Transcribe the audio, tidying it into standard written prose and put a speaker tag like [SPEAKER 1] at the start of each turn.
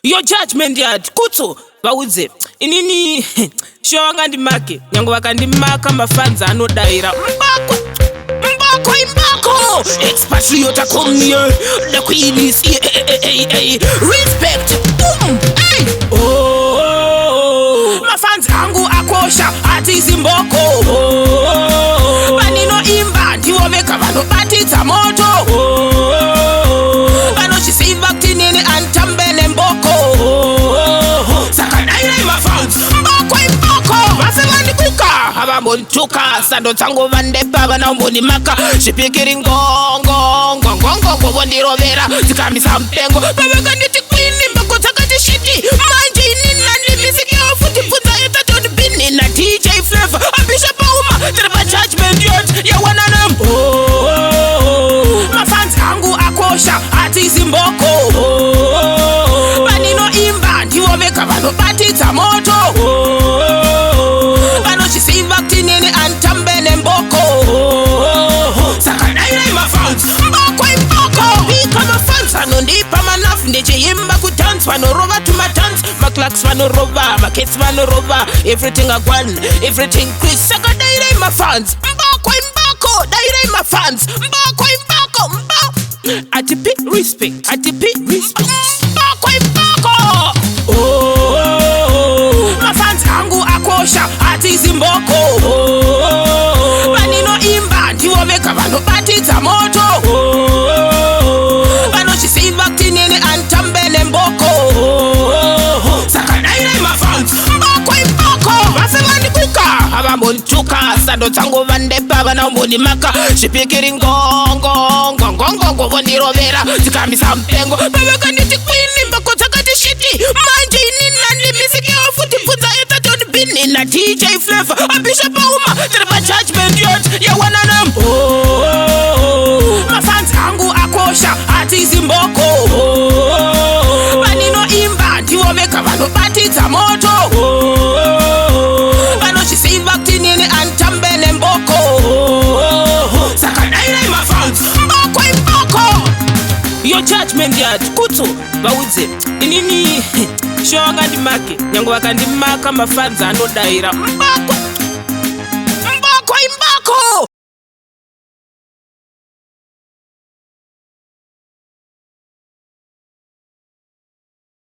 [SPEAKER 1] Your Judgement Yard, Kutso, Bauze, inini, show and Maki, Yangwakandimaka, Mafans, and no daira. Mbako, Xpatriot-Mafans, the queen is respect. Hey, oh, Mafans, angu akosha, ati Zimboko. Banino imba, ndiwomeka vano bati tamoto. Bano chisimbakti nini antambene mboko. Sakadaire Mafans, mboko, vasemani kuka. Abambontuka, sando tango vandepa vanaomboni maka. Shipikiri ngongo, vondirovera. Zikamisa mpengo, paveka niti kwini mbako takati shiti. Manji nina nimisiki ofuti puta yeta toni bini na DJ Flavor. Ambisha pauma, tereba Judgement Yard, ya wananam. Mafans angu akosha, ati Zimboko. Banino imba, ndiwomeka vano bati tamoto. Bano chisimbakti nini antambene mboko. Sakadaire Mafans, mboko. Bika Mafans, anondipa manaf, ndeche yimba kudance. Vanorova to my dance, my clocks vanorova, my kids vanorova. Everything I want, everything Chris. Sakadaire Mafans, mboko, daire Mafans, mboko. Atipi respect, mboko. Oh, Mafans angu akosha, ati Zimboko. Banino imba, ndiwomeka vano bati tamoto. Bano chisimbakti nini antambene mboko. Sakadaire Mafans, mboko. Vasemani kuka, abambontuka, sando tango vandepa vanaomboni maka. Shipikiri ngongo, vondirovera. Zikamisa mpengo, paveka niti kwini mbako takati shiti. Manji nina nimisiki ofuti puta yeta toni bini na DJ Flavor. Ambisha pauma, tereba Judgement Yard, ya wananam. Mafans angu akosha, ati Zimboko. Banino imba, ndiwomeka vano bati tamoto. Bano chisimbakti nini antambene mboko. Sakadaire Mafans, mboko. Your Judgement Yard, Kutso, Bauze, inini, show and Maki, Yangwakandimaka, Mafans, and no daira.